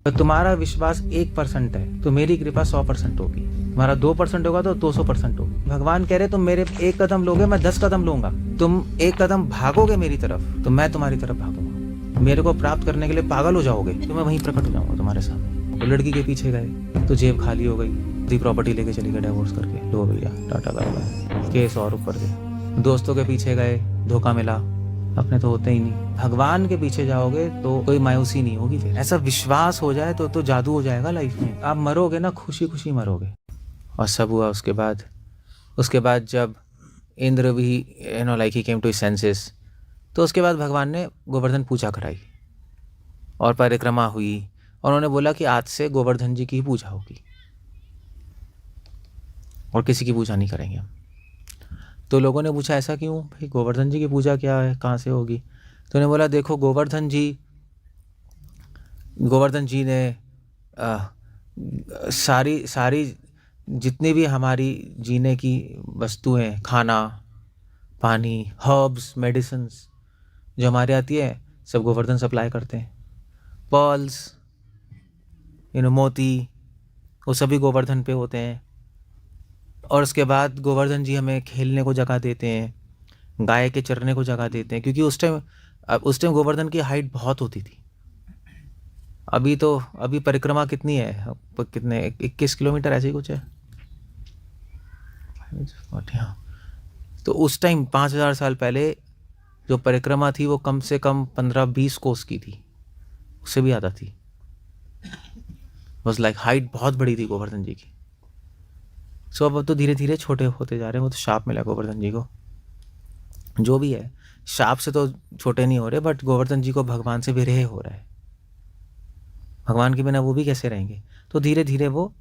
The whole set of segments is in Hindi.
तो तुम्हारा विश्वास 1% है तो मेरी कृपा 100% होगी, तुम्हारा 2% होगा तो 200% होगी। भगवान कह रहे तुम मेरे 1 कदम लोगे, मैं 10 कदम लूंगा। तुम 1 कदम भागोगे मेरी तरफ तो मैं तुम्हारी तरफ भागूंगा। मेरे को प्राप्त करने के लिए पागल हो जाओगे तो मैं वहीं प्रकट हो जाऊंगा तुम्हारे सामने। तो लड़की के पीछे गए तो जेब खाली हो गई, पूरी प्रॉपर्टी लेके चली गई डिवोर्स करके, लो भैया टाटा बाय बाय, केस और ऊपर गए। दोस्तों के पीछे गए, धोखा मिला, अपने तो होते ही नहीं। भगवान के पीछे जाओगे तो कोई मायूसी नहीं होगी। फिर ऐसा विश्वास हो जाए तो जादू हो जाएगा लाइफ में। आप मरोगे ना खुशी खुशी मरोगे। और सब हुआ उसके बाद जब इंद्र भी like he came to his senses, तो उसके बाद भगवान ने गोवर्धन पूजा कराई और परिक्रमा हुई और उन्होंने बोला कि आज से गोवर्धन जी की ही पूजा होगी और किसी की पूजा नहीं करेंगे हम। तो लोगों ने पूछा ऐसा क्यों भाई, गोवर्धन जी की पूजा क्या है, कहाँ से होगी? तो उन्होंने बोला देखो गोवर्धन जी ने सारी जितनी भी हमारी जीने की वस्तुएं, खाना पानी, हर्ब्स, मेडिसिन्स जो हमारे आती है सब गोवर्धन सप्लाई करते हैं। पर्ल्स, मोती, वो सभी गोवर्धन पे होते हैं। और उसके बाद गोवर्धन जी हमें खेलने को जगह देते हैं, गाय के चरने को जगह देते हैं, क्योंकि उस टाइम गोवर्धन की हाइट बहुत होती थी। अभी परिक्रमा कितनी है, कितने 21 किलोमीटर ऐसे ही कुछ है। हाँ, तो उस टाइम 5000 साल पहले जो परिक्रमा थी वो कम से कम 15-20 कोस की थी, उससे भी ज़्यादा थी। बस लाइक हाइट बहुत बड़ी थी गोवर्धन जी की। सो अब तो धीरे धीरे छोटे होते जा रहे हैं। वो तो शाप मिला गोवर्धन जी को, जो भी है शाप से तो छोटे नहीं हो रहे, बट गोवर्धन जी को भगवान से विरह हो रहा है। भगवान के बिना वो भी कैसे रहेंगे? तो धीरे धीरे वो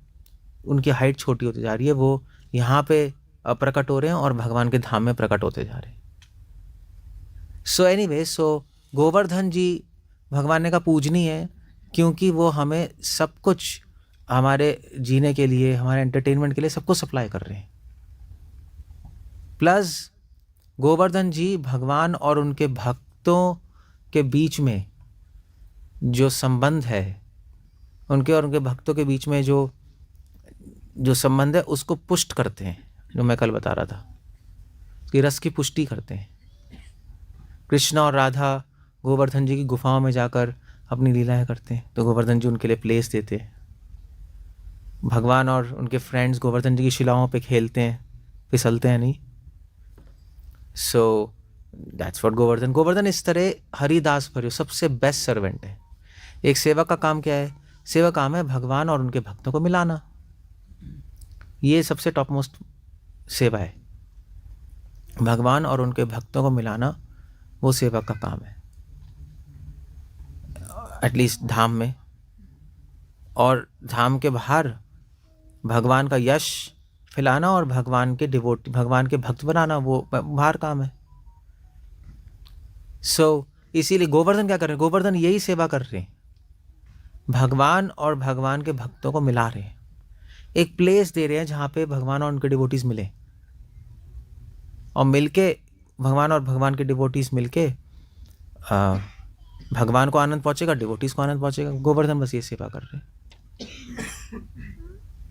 उनकी हाइट छोटी होती जा रही है। वो यहाँ पे अप्रकट हो रहे हैं और भगवान के धाम में प्रकट होते जा रहे हैं। सो गोवर्धन जी भगवान ने कहा पूजनीय है, क्योंकि वो हमें सब कुछ, हमारे जीने के लिए, हमारे एंटरटेनमेंट के लिए सब कुछ सप्लाई कर रहे हैं। प्लस गोवर्धन जी भगवान और उनके भक्तों के बीच में जो संबंध है, उनके और उनके भक्तों के बीच में जो संबंध है उसको पुष्ट करते हैं। जो मैं कल बता रहा था कि रस की पुष्टि करते हैं। कृष्ण और राधा गोवर्धन जी की गुफाओं में जाकर अपनी लीलाएं करते हैं, तो गोवर्धन जी उनके लिए प्लेस देते हैं। भगवान और उनके फ्रेंड्स गोवर्धन जी की शिलाओं पे खेलते हैं, फिसलते हैं नहीं। सो दैट्स व्हाट गोवर्धन इस तरह हरिदास भर्यो सबसे बेस्ट सर्वेंट है। एक सेवक का काम क्या है? सेवक काम है भगवान और उनके भक्तों को मिलाना। ये सबसे टॉप मोस्ट सेवा है, भगवान और उनके भक्तों को मिलाना। वो सेवक का काम है, एटलीस्ट धाम में। और धाम के बाहर भगवान का यश फैलाना और भगवान के भक्त बनाना, वो बाहर काम है। इसीलिए गोवर्धन क्या कर रहे हैं? गोवर्धन यही सेवा कर रहे हैं, भगवान और भगवान के भक्तों को मिला रहे हैं। एक प्लेस दे रहे हैं जहाँ पे भगवान और उनके डिवोटीज मिले, और मिलके भगवान और भगवान के डिवोटीज मिलके भगवान को आनंद पहुंचेगा, डिवोटीज को आनंद पहुंचेगा। गोवर्धन बस ये सेवा कर रहे हैं,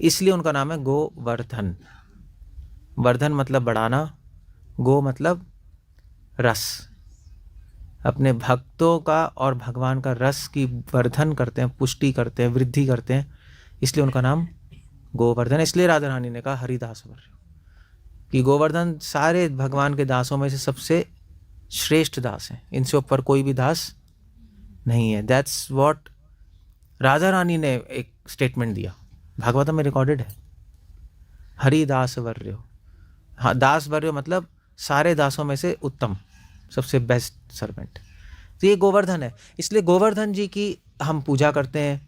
इसलिए उनका नाम है गोवर्धन। वर्धन मतलब बढ़ाना, गो मतलब रस। अपने भक्तों का और भगवान का रस की वर्धन करते हैं, पुष्टि करते हैं, वृद्धि करते हैं, इसलिए उनका नाम गोवर्धन। इसलिए राधा रानी ने कहा हरिदास वर्य, कि गोवर्धन सारे भगवान के दासों में से सबसे श्रेष्ठ दास हैं, इनसे ऊपर कोई भी दास नहीं है। दैट्स व्हाट राधा रानी ने एक स्टेटमेंट दिया, भागवतम में रिकॉर्डेड है, हरिदास वर्यो। हाँ, दास वर्यो मतलब सारे दासों में से उत्तम, सबसे बेस्ट सर्वेंट। तो ये गोवर्धन है। इसलिए गोवर्धन जी की हम पूजा करते हैं।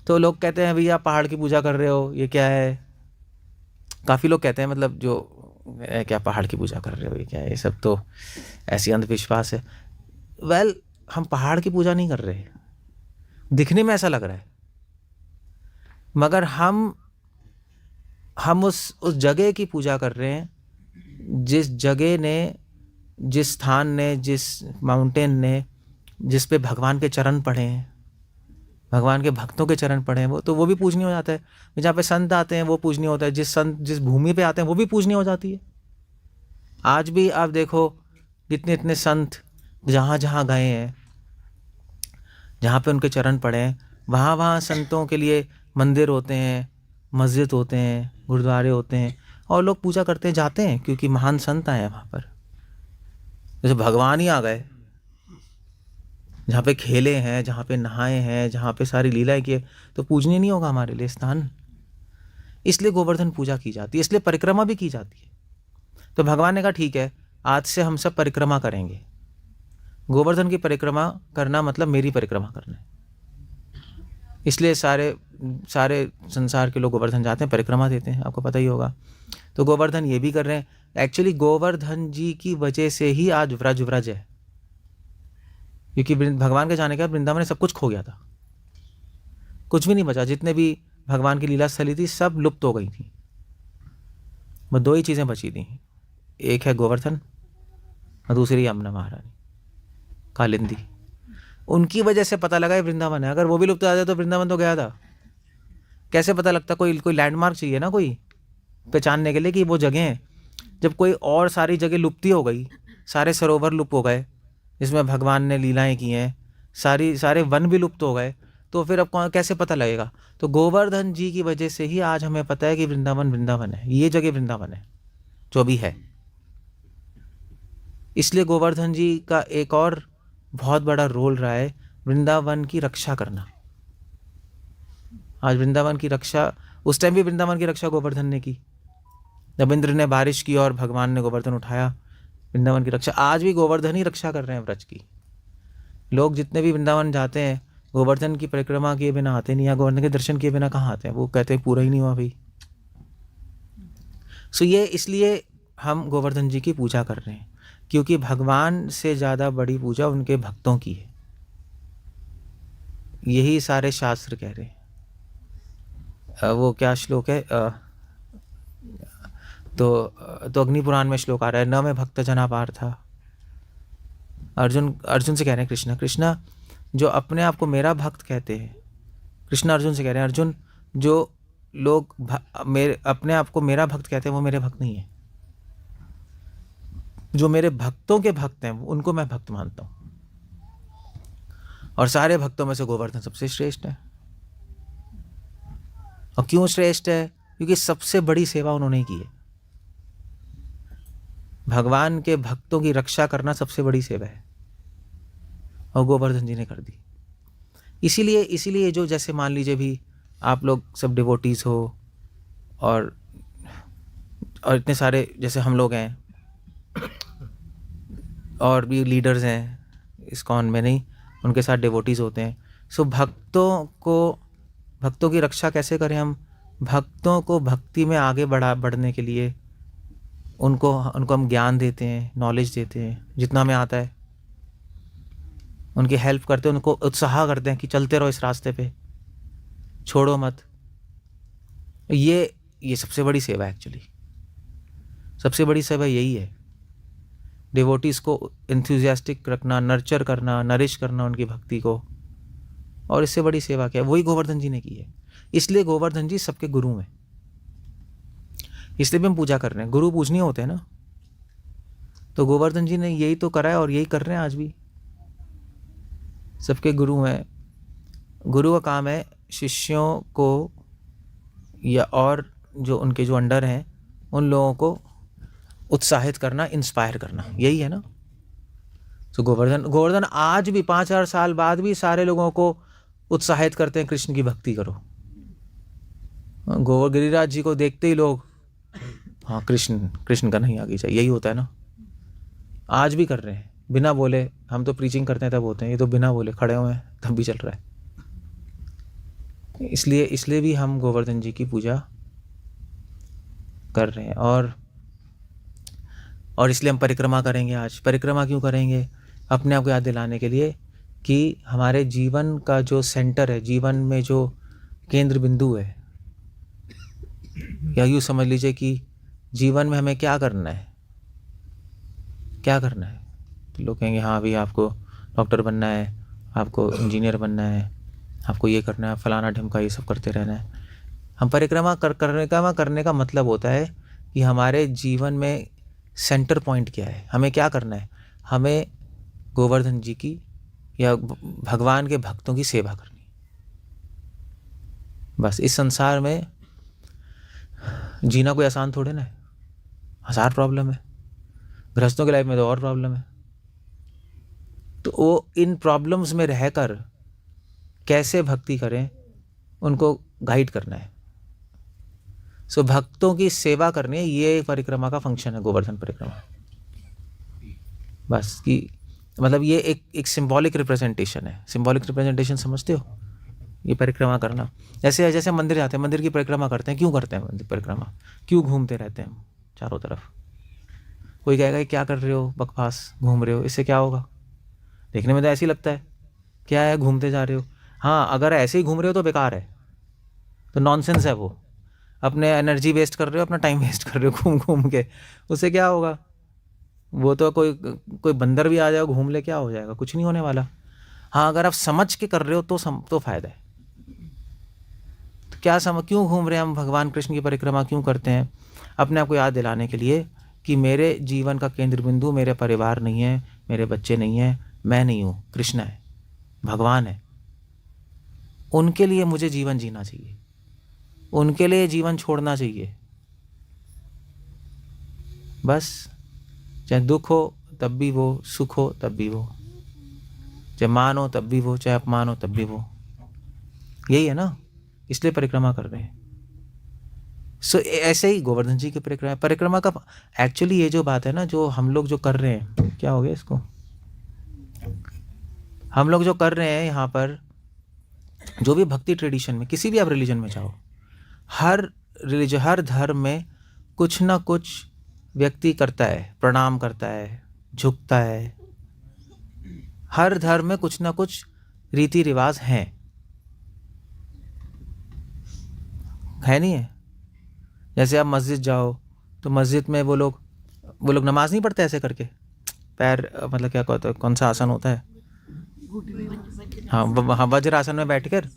तो लोग कहते हैं भैया पहाड़ की पूजा कर रहे हो, ये क्या है? काफ़ी लोग कहते हैं, मतलब जो क्या पहाड़ की पूजा कर रहे हो, ये क्या है? ये सब तो ऐसी अंधविश्वास है। वेल, हम पहाड़ की पूजा नहीं कर रहे, दिखने में ऐसा लग रहा है, मगर हम उस जगह की पूजा कर रहे हैं जिस जगह ने, जिस स्थान ने, जिस माउंटेन ने, जिस पे भगवान के चरण पड़े हैं, भगवान के भक्तों के चरण पड़े हैं वो, तो वो भी पूजनीय हो जाता है। जहाँ पे संत आते हैं वो पूजनीय होता है, जिस भूमि पे आते हैं वो भी पूजनीय हो जाती है। आज भी आप देखो जितने इतने संत जहाँ जहाँ गए हैं, जहाँ पे उनके चरण पड़े हैं, वहाँ वहाँ संतों के लिए मंदिर होते हैं, मस्जिद होते हैं, गुरुद्वारे होते हैं, और लोग पूजा करते हैं, जाते हैं, क्योंकि महान संत आए हैं वहाँ पर। जैसे भगवान ही आ गए, जहाँ पे खेले हैं, जहाँ पे नहाए हैं, जहाँ पे सारी लीलाएं किए, तो पूजनीय नहीं होगा हमारे लिए स्थान? इसलिए गोवर्धन पूजा की जाती है, इसलिए परिक्रमा भी की जाती है। तो भगवान ने कहा ठीक है, आज से हम सब परिक्रमा करेंगे। गोवर्धन की परिक्रमा करना मतलब मेरी परिक्रमा करना है। इसलिए सारे सारे संसार के लोग गोवर्धन जाते हैं, परिक्रमा देते हैं, आपको पता ही होगा। तो गोवर्धन ये भी कर रहे हैं। एक्चुअली गोवर्धन जी की वजह से ही आज व्रज है, क्योंकि भगवान के जाने के बाद वृंदावन में सब कुछ खो गया था, कुछ भी नहीं बचा। जितने भी भगवान की लीला स्थली थी सब लुप्त हो गई थी, बस दो ही चीज़ें बची थी, एक है गोवर्धन और दूसरी यमुना महारानी कालिंदी। उनकी वजह से पता लगा ये वृंदावन है। अगर वो भी लुप्त हो जाते तो वृंदावन तो गया था, कैसे पता लगता? कोई लैंडमार्क चाहिए ना, कोई पहचानने के लिए कि वो जगह है। जब कोई और सारी जगह लुप्त ही हो गई, सारे सरोवर लुप्त हो गए जिसमें भगवान ने लीलाएं की हैं, सारे वन भी लुप्त हो गए, तो फिर अब कैसे पता लगेगा? तो गोवर्धन जी की वजह से ही आज हमें पता है कि वृंदावन है, ये जगह वृंदावन है जो भी है। इसलिए गोवर्धन जी का एक और बहुत बड़ा रोल रहा है वृंदावन की रक्षा करना। आज वृंदावन की रक्षा, उस टाइम भी वृंदावन की रक्षा गोवर्धन ने की। जब इंद्र ने बारिश की और भगवान ने गोवर्धन उठाया, वृंदावन की रक्षा आज भी गोवर्धन ही रक्षा कर रहे हैं व्रज की। लोग जितने भी वृंदावन जाते हैं गोवर्धन की परिक्रमा किए बिना आते नहीं, या गोवर्धन के दर्शन किए बिना कहाँ आते हैं? वो कहते हैं पूरा ही नहीं हुआ भाई। सो ये इसलिए हम गोवर्धन जी की पूजा कर रहे हैं, क्योंकि भगवान से ज़्यादा बड़ी पूजा उनके भक्तों की है। यही सारे शास्त्र कह रहे हैं। वो क्या श्लोक है? तो अग्नि पुराण में श्लोक आ रहा है, न मैं भक्त जना पार था। अर्जुन से कह रहे हैं कृष्णा जो अपने आप को मेरा भक्त कहते हैं, कृष्ण अर्जुन से कह रहे हैं, अर्जुन जो लोग अपने आप को मेरा भक्त कहते हैं वो मेरे भक्त नहीं है। जो मेरे भक्तों के भक्त हैं उनको मैं भक्त मानता हूँ, और सारे भक्तों में से गोवर्धन सबसे श्रेष्ठ है। और क्यों श्रेष्ठ है? क्योंकि सबसे बड़ी सेवा उन्होंने की है। भगवान के भक्तों की रक्षा करना सबसे बड़ी सेवा है, और गोवर्धन जी ने कर दी। इसीलिए जो, जैसे मान लीजिए भी आप लोग सब डिवोटीज हो, और इतने सारे जैसे हम लोग हैं, और भी लीडर्स हैं इस्कॉन में, नहीं उनके साथ डिवोटीज होते हैं। सो भक्तों की रक्षा कैसे करें हम? भक्तों को भक्ति में आगे बढ़ने के लिए उनको हम ज्ञान देते हैं, नॉलेज देते हैं जितना हमें आता है, उनकी हेल्प करते हैं, उनको उत्साह करते हैं कि चलते रहो इस रास्ते पे, छोड़ो मत। ये सबसे बड़ी सेवा है। एक्चुअली सबसे बड़ी सेवा यही है, डिवोटीज को एंथुजियास्टिक रखना, नर्चर करना, नरिश करना उनकी भक्ति को। और इससे बड़ी सेवा क्या है? वही गोवर्धन जी ने की है। इसलिए गोवर्धन जी सबके गुरु हैं, इसलिए भी हम पूजा कर रहे हैं। गुरु पूजनीय होते हैं ना, तो गोवर्धन जी ने यही तो करा है और यही कर रहे हैं आज भी। सबके गुरु हैं। गुरु का काम है शिष्यों को या और जो उनके जो अंडर हैं उन लोगों को उत्साहित करना, इंस्पायर करना, यही है ना। तो गोवर्धन आज भी 5000 साल बाद भी सारे लोगों को उत्साहित करते हैं, कृष्ण की भक्ति करो। गिरिराज जी को देखते ही लोग, हाँ कृष्ण का नहीं आगे चाहिए, यही होता है ना। आज भी कर रहे हैं बिना बोले। हम तो प्रीचिंग करते हैं तब होते हैं, ये तो बिना बोले खड़े हुए हैं तब भी चल रहा है। इसलिए भी हम गोवर्धन जी की पूजा कर रहे हैं। और इसलिए हम परिक्रमा करेंगे। आज परिक्रमा क्यों करेंगे? अपने आप को याद दिलाने के लिए कि हमारे जीवन का जो सेंटर है, जीवन में जो केंद्र बिंदु है, या यूँ समझ लीजिए कि जीवन में हमें क्या करना है। तो लोग कहेंगे हाँ भाई आपको डॉक्टर बनना है, आपको इंजीनियर बनना है, आपको ये करना है, फलाना ढिमका, ये सब करते रहना है। हम परिक्रमा करने का मतलब होता है कि हमारे जीवन में सेंटर पॉइंट क्या है, हमें क्या करना है। हमें गोवर्धन जी की या भगवान के भक्तों की सेवा करनी है। बस इस संसार में जीना कोई आसान थोड़े ना है, हजार प्रॉब्लम है। गृहस्थों की लाइफ में तो और प्रॉब्लम है। तो वो इन प्रॉब्लम्स में रहकर कैसे भक्ति करें, उनको गाइड करना है। सो भक्तों की सेवा करनी है, ये परिक्रमा का फंक्शन है, गोवर्धन परिक्रमा। बस कि मतलब ये एक सिंबॉलिक रिप्रेजेंटेशन है। सिंबॉलिक रिप्रेजेंटेशन समझते हो, ये परिक्रमा करना। जैसे जैसे मंदिर जाते हैं, मंदिर की परिक्रमा करते हैं, क्यों करते हैं मंदिर परिक्रमा, क्यों घूमते रहते हैं चारों तरफ। कोई कहेगा कि क्या कर रहे हो, बकवास घूम रहे हो, इससे क्या होगा। देखने में तो ऐसे ही लगता है, क्या है घूमते जा रहे हो। हाँ, अगर ऐसे ही घूम रहे हो तो बेकार है, तो नॉनसेंस है वो। अपने एनर्जी वेस्ट कर रहे हो, अपना टाइम वेस्ट कर रहे हो घूम घूम के, उससे क्या होगा। वो तो कोई बंदर भी आ जाए घूम ले, क्या हो जाएगा, कुछ नहीं होने वाला। हाँ, अगर आप समझ के कर रहे हो तो फ़ायदा है। तो क्या क्यों घूम रहे हैं हम, भगवान कृष्ण की परिक्रमा क्यों करते हैं। अपने आप को याद दिलाने के लिए कि मेरे जीवन का केंद्र बिंदु मेरे परिवार नहीं है, मेरे बच्चे नहीं हैं, मैं नहीं हूँ, कृष्ण है, भगवान है। उनके लिए मुझे जीवन जीना चाहिए, उनके लिए जीवन छोड़ना चाहिए। बस चाहे दुख हो तब भी वो, सुख हो तब भी वो, चाहे मान हो तब भी वो, चाहे अपमान हो तब भी वो। यही है ना, इसलिए परिक्रमा कर रहे हैं। सो ऐसे ही गोवर्धन जी की परिक्रमा का एक्चुअली ये जो बात है ना, जो हम लोग जो कर रहे हैं, क्या हो गया इसको, हम लोग जो कर रहे हैं यहाँ पर, जो भी भक्ति ट्रेडिशन में, किसी भी आप रिलीजन में जाओ, हर रिलीजन, हर धर्म में कुछ ना कुछ व्यक्ति करता है, प्रणाम करता है, झुकता है। हर धर्म में कुछ ना कुछ रीति रिवाज हैं, है नहीं है। जैसे आप मस्जिद जाओ तो मस्जिद में वो लोग नमाज नहीं पढ़ते ऐसे करके, पैर मतलब क्या कहते हैं, कौन सा आसन होता है, हाँ हाँ, वज्र आसन में बैठकर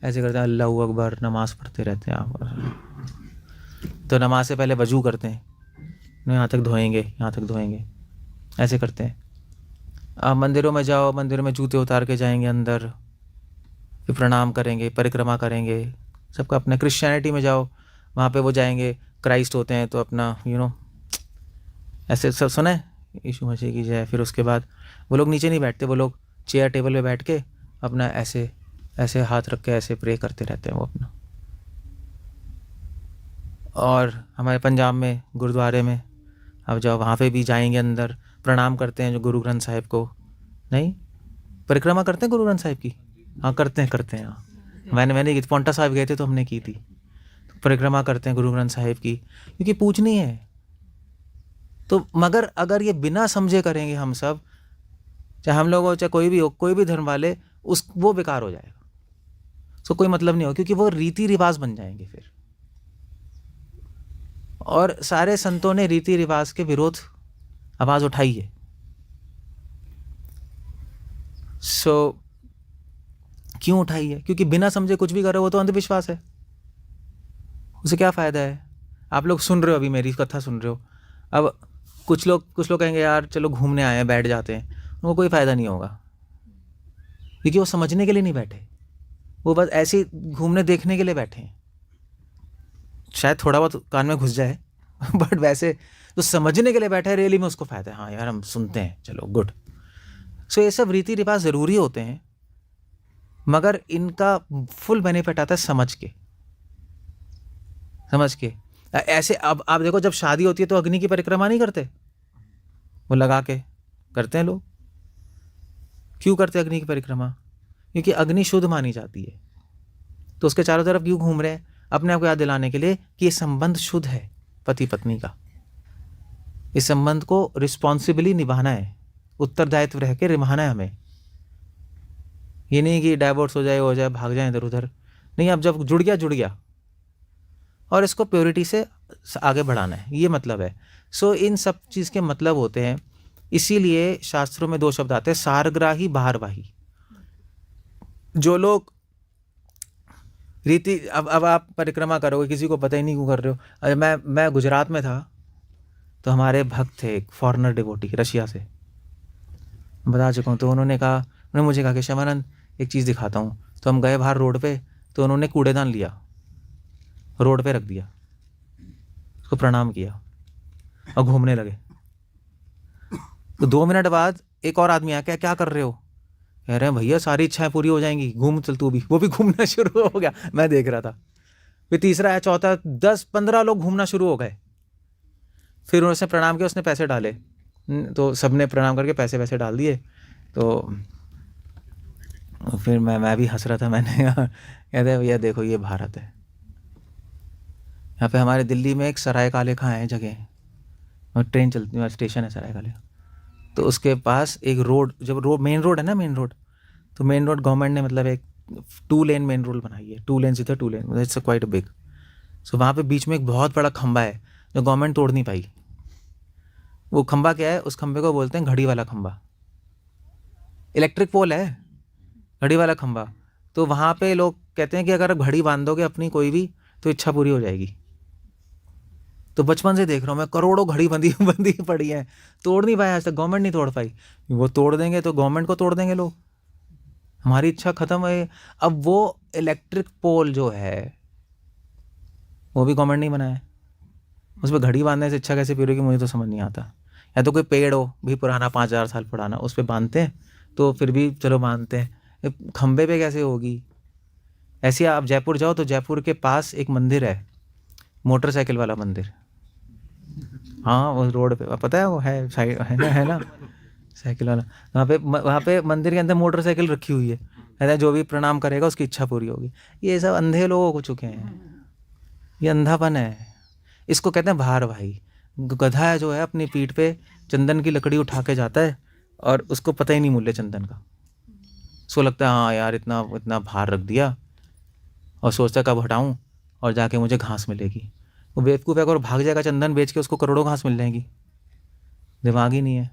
ऐसे करते हैं, अल्लाह अकबर, नमाज पढ़ते रहते हैं आप। तो नमाज से पहले वजू करते हैं, यहाँ तक धोएंगे, यहाँ तक धोएंगे, ऐसे करते हैं। आप मंदिरों में जाओ, मंदिरों में जूते उतार के जाएंगे अंदर, फिर प्रणाम करेंगे, परिक्रमा करेंगे, सबका अपना। क्रिश्चियनिटी में जाओ, वहाँ पे वो जाएंगे, क्राइस्ट होते हैं तो अपना ऐसे सब सुना है, यीशु मसीह की जय। फिर उसके बाद वो लोग नीचे नहीं बैठते, वो लोग चेयर टेबल पे बैठ के अपना ऐसे ऐसे हाथ रख के ऐसे प्रे करते रहते हैं वो अपना। और हमारे पंजाब में गुरुद्वारे में अब जाओ, वहाँ पे भी जाएंगे अंदर, प्रणाम करते हैं जो गुरु ग्रंथ साहिब को। नहीं, परिक्रमा करते हैं गुरु ग्रंथ साहिब की, हाँ करते हैं हाँ। मैंने पौंटा साहिब गए थे तो हमने की थी, तो परिक्रमा करते हैं गुरु ग्रंथ साहिब की, क्योंकि पूजनी है। तो मगर अगर ये बिना समझे करेंगे हम सब, चाहे हम लोग हो चाहे कोई भी हो, कोई भी धर्म वाले, वो बेकार हो जाएगा, उसको कोई मतलब नहीं हो, क्योंकि वो रीति रिवाज बन जाएंगे फिर। और सारे संतों ने रीति रिवाज के विरोध आवाज उठाई है। क्यों उठाई है, क्योंकि बिना समझे कुछ भी करो वो तो अंधविश्वास है, उसे क्या फ़ायदा है। आप लोग सुन रहे हो, अभी मेरी कथा सुन रहे हो, अब कुछ लोग कहेंगे यार चलो घूमने आए हैं, बैठ जाते हैं, उनको कोई फ़ायदा नहीं होगा, क्योंकि वो समझने के लिए नहीं बैठे, वो बस ऐसे ही घूमने देखने के लिए बैठे हैं। शायद थोड़ा बहुत कान में घुस जाए बट वैसे तो समझने के लिए बैठा है, रियली में उसको फ़ायदा है, हाँ यार हम सुनते हैं, चलो गुड। ये सब रीति रिवाज ज़रूरी होते हैं, मगर इनका फुल बेनिफिट आता है समझ के। ऐसे अब आप देखो, जब शादी होती है तो अग्नि की परिक्रमा नहीं करते, वो लगा के करते हैं लोग। क्यों करते हैं अग्नि की परिक्रमा, क्योंकि अग्नि शुद्ध मानी जाती है, तो उसके चारों तरफ क्यों घूम रहे हैं, अपने आप को याद दिलाने के लिए कि ये संबंध शुद्ध है पति पत्नी का। इस संबंध को रिस्पॉन्सिबली निभाना है, उत्तरदायित्व रह के निभाना है हमें। ये नहीं कि डाइवोर्स हो जाए भाग जाए इधर उधर, नहीं। अब जब जुड़ गया और इसको प्योरिटी से आगे बढ़ाना है, ये मतलब है। इन सब चीज़ के मतलब होते हैं। इसीलिए शास्त्रों में 2 शब्द आते हैं, सारग्राही बाहरवाही। जो लोग रीति अब आप परिक्रमा करोगे, किसी को पता ही नहीं क्यों कर रहे हो। अरे मैं गुजरात में था, तो हमारे भक्त थे एक फॉरेनर डिवोटी रशिया से, बता चुका हूँ। तो उन्होंने मुझे कहा कि शमानंद एक चीज़ दिखाता हूँ। तो हम गए बाहर रोड पे, तो उन्होंने कूड़ेदान लिया, रोड पे रख दिया, उसको प्रणाम किया और घूमने लगे। तो 2 मिनट बाद एक और आदमी आया, क्या कर रहे हो? कह रहे हैं भैया सारी इच्छाएं पूरी हो जाएंगी, घूम चल तू भी। वो भी घूमना शुरू हो गया, मैं देख रहा था। फिर तीसरा आया, चौथा, 10-15 लोग घूमना शुरू हो गए। फिर उसने प्रणाम किया, उसने पैसे डाले, तो सबने प्रणाम करके पैसे वैसे डाल दिए। तो फिर मैं भी हंस रहा था। मैंने कहा, कहते भैया देखो ये भारत है। यहाँ पे हमारे दिल्ली में एक सराय काले खां है जगह, और ट्रेन चलती, स्टेशन है सराय काले। तो उसके पास एक रोड, जब मेन रोड है ना, मेन रोड, तो मेन रोड गवर्नमेंट ने मतलब एक 2 लेन मेन रोड बनाई है, 2 लेन इधर 2 लेन, इट्स क्वाइट बिग। सो वहाँ पे बीच में एक बहुत बड़ा खंबा है जो गवर्नमेंट तोड़ नहीं पाई। वो खंबा क्या है? उस खंबे को बोलते हैं घड़ी वाला खंबा। इलेक्ट्रिक पोल है, घड़ी वाला खंबा। तो वहाँ पे लोग कहते हैं कि अगर घड़ी बांधोगे अपनी कोई भी, तो इच्छा पूरी हो जाएगी। तो बचपन से देख रहा हूँ मैं, करोड़ों घड़ी बंदी बंदी पड़ी है, तोड़ नहीं पाया आज तक, गवर्नमेंट नहीं तोड़ पाई। वो तोड़ देंगे तो गवर्नमेंट को तोड़ देंगे लोग, हमारी इच्छा खत्म है। अब वो इलेक्ट्रिक पोल जो है वो भी गवर्नमेंट नहीं बनाया, उस पर घड़ी बांधने से इच्छा कैसे पूरी होगी, मुझे तो समझ नहीं आता। या तो कोई पेड़ हो भी पुराना, 5,000 साल पुराना, उस पर बांधते हैं तो फिर भी चलो मानते हैं, खंबे पे कैसे होगी? ऐसे आप जयपुर जाओ तो जयपुर के पास एक मंदिर है, मोटरसाइकिल वाला मंदिर। हाँ, वो रोड पे पता है, वो है साइड, है ना साइकिल वाला। वहाँ पे मंदिर के अंदर मोटरसाइकिल रखी हुई है, कहता है जो भी प्रणाम करेगा उसकी इच्छा पूरी होगी। ये सब अंधे लोग हो चुके हैं, ये अंधापन है, इसको कहते हैं भार भाई। गधा है जो है अपनी पीठ पे चंदन की लकड़ी उठा के जाता है और उसको पता ही नहीं मूल्य चंदन का। उसको लगता है हाँ यार इतना इतना भार रख दिया, और सोचता है कब हटाऊँ और जाके मुझे घास मिलेगी। वो बेवकूफ़ है, अगर भाग जाएगा चंदन बेच के उसको करोड़ों घास मिल जाएंगी, दिमाग ही नहीं है।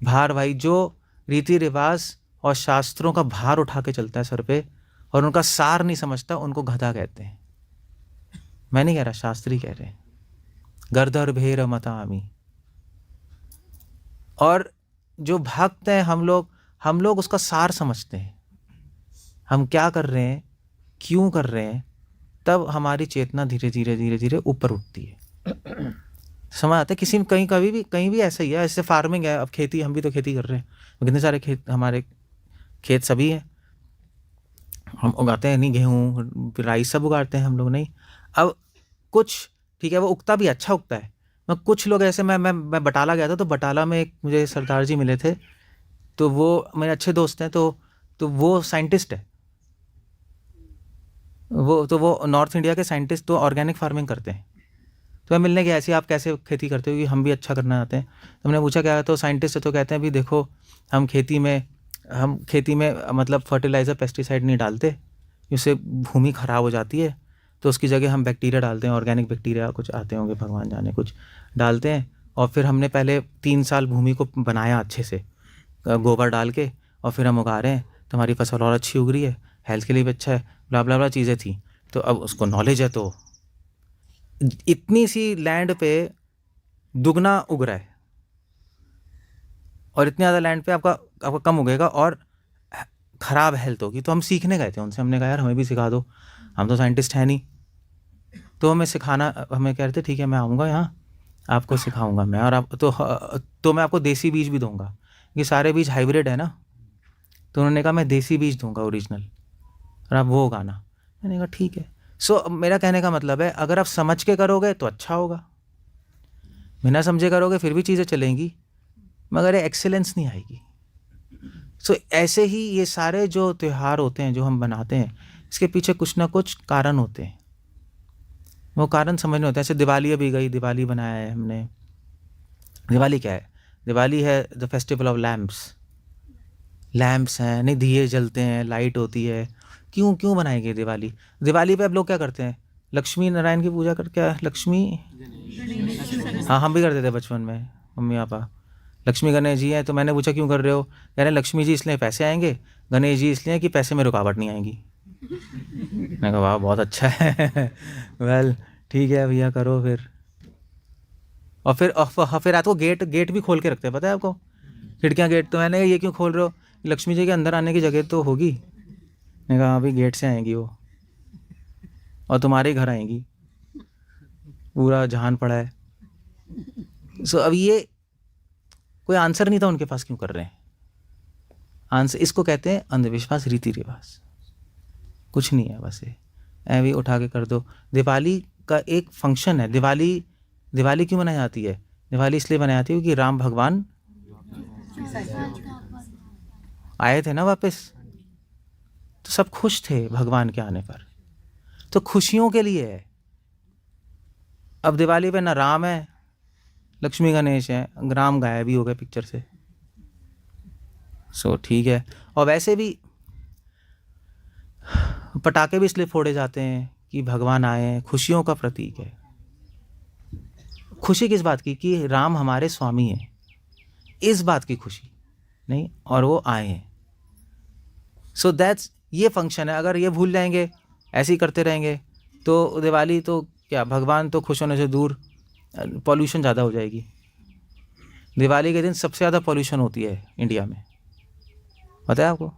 भार भाई, जो रीति रिवाज और शास्त्रों का भार उठा के चलता है सर पे और उनका सार नहीं समझता, उनको गधा कहते हैं। मैं नहीं कह रहा, शास्त्री कह रहे हैं, गर्दर भेर मतामी। और जो भक्त हैं हम लोग उसका सार समझते हैं, हम क्या कर रहे हैं, क्यों कर रहे हैं, तब हमारी चेतना धीरे धीरे ऊपर उठती है। समझ आता है किसी में, कहीं भी ऐसा ही है। ऐसे फार्मिंग है, अब खेती, हम भी तो खेती कर रहे हैं, कितने सारे खेत, हमारे खेत सभी हैं, हम उगाते हैं, नहीं गेहूँ राइस सब उगाते हैं हम लोग, नहीं। अब कुछ ठीक है, वो उगता भी अच्छा उगता है। मैं कुछ लोग ऐसे, मैं बटाला गया था, तो बटाला में एक मुझे सरदार जी मिले थे, तो वो मेरे अच्छे दोस्त हैं। तो वो साइंटिस्ट है, वो नॉर्थ इंडिया के साइंटिस्ट, तो ऑर्गेनिक फार्मिंग करते हैं। तो मैं मिलने गया, ऐसे आप कैसे खेती करते हो, कि हम भी अच्छा करना चाहते हैं। तो हमने पूछा क्या है, तो साइंटिस्ट है, तो कहते हैं भी देखो हम खेती में मतलब फर्टिलाइज़र पेस्टिसाइड नहीं डालते, इससे भूमि ख़राब हो जाती है। तो उसकी जगह हम बैक्टीरिया डालते हैं, ऑर्गेनिक बैक्टीरिया कुछ आते होंगे, भगवान जाने, कुछ डालते हैं। और फिर हमने पहले 3 साल भूमि को बनाया अच्छे से, गोबर डाल के, और फिर हम उगा रहे हैं, तो हमारी फसल और अच्छी उग रही है, हेल्थ के लिए भी अच्छा है, ब्ला ब्ला ब्ला चीज़ें थी। तो अब उसको नॉलेज है, तो इतनी सी लैंड पे दुगना उग रहा है, और इतनी ज़्यादा लैंड पे आपका कम उगेगा और ख़राब हेल्थ होगी। तो हम सीखने गए थे उनसे, हमने कहा यार हमें भी सिखा दो, हम तो साइंटिस्ट हैं नहीं। तो हमें कह रहे थे ठीक है मैं आऊँगा यहाँ, आपको सिखाऊंगा मैं, और आप तो मैं आपको देसी बीज भी दूंगा, ये सारे बीज हाइब्रिड है ना। तो उन्होंने कहा मैं देसी बीज दूंगा ओरिजिनल, और आप वो उगाना। मैंने कहा ठीक है। सो मेरा कहने का मतलब है, अगर आप समझ के करोगे तो अच्छा होगा, बिना समझे करोगे फिर भी चीज़ें चलेंगी, मगर एक्सेलेंस नहीं आएगी। सो ऐसे ही ये सारे जो त्यौहार होते हैं जो हम बनाते हैं, इसके पीछे कुछ ना कुछ कारण होते हैं, वो कारण समझने होते हैं। ऐसे दिवाली अभी गई, दिवाली बनाया है हमने। दिवाली क्या है? दिवाली है द फेस्टिवल ऑफ लैम्प्स हैं, नहीं दिए जलते हैं, लाइट होती है। क्यों बनाई गई दिवाली? दिवाली पे अब लोग क्या करते हैं, लक्ष्मी नारायण की पूजा करके, लक्ष्मी, हाँ हम भी करते थे बचपन में, मम्मी पापा। लक्ष्मी गणेश जी हैं, तो मैंने पूछा क्यों कर रहे हो, कह रहे हैं लक्ष्मी जी इसलिए पैसे आएंगे, गणेश जी इसलिए कि पैसे में रुकावट नहीं आएंगी। मैंने कहा वाह बहुत अच्छा है। वेल ठीक है भैया करो फिर। और फिर रात को गेट गेट भी खोल के रखते हैं, पता है आपको, खिड़कियाँ गेट। तो मैंने कहा ये क्यों खोल रहे हो, लक्ष्मी जी के अंदर आने की जगह तो होगी। मैंने कहा अभी गेट से आएंगी वो, और तुम्हारे घर आएंगी, पूरा जहान पड़ा है। सो अब ये कोई आंसर नहीं था उनके पास, क्यों कर रहे हैं आंसर। इसको कहते हैं अंधविश्वास, रीति रिवाज, कुछ नहीं है बस ये ऐवी उठा के कर दो। दिवाली का एक फंक्शन है। दिवाली क्यों मनाई जाती है? दिवाली इसलिए मनाई जाती है क्योंकि राम भगवान आए थे ना वापस, तो सब खुश थे भगवान के आने पर, तो खुशियों के लिए है। अब दिवाली पे ना राम है, लक्ष्मी गणेश है, राम गायब ही हो गए पिक्चर से। सो ठीक है। और वैसे भी पटाखे भी इसलिए फोड़े जाते हैं कि भगवान आए हैं, खुशियों का प्रतीक है। खुशी किस बात की? कि राम हमारे स्वामी हैं, इस बात की खुशी नहीं, और वो आए हैं। सो दैट्स ये फंक्शन है। अगर ये भूल जाएंगे, ऐसे ही करते रहेंगे, तो दिवाली तो क्या, भगवान तो खुश होने से दूर, पॉल्यूशन ज़्यादा हो जाएगी। दिवाली के दिन सबसे ज़्यादा पॉल्यूशन होती है इंडिया में, पता है आपको?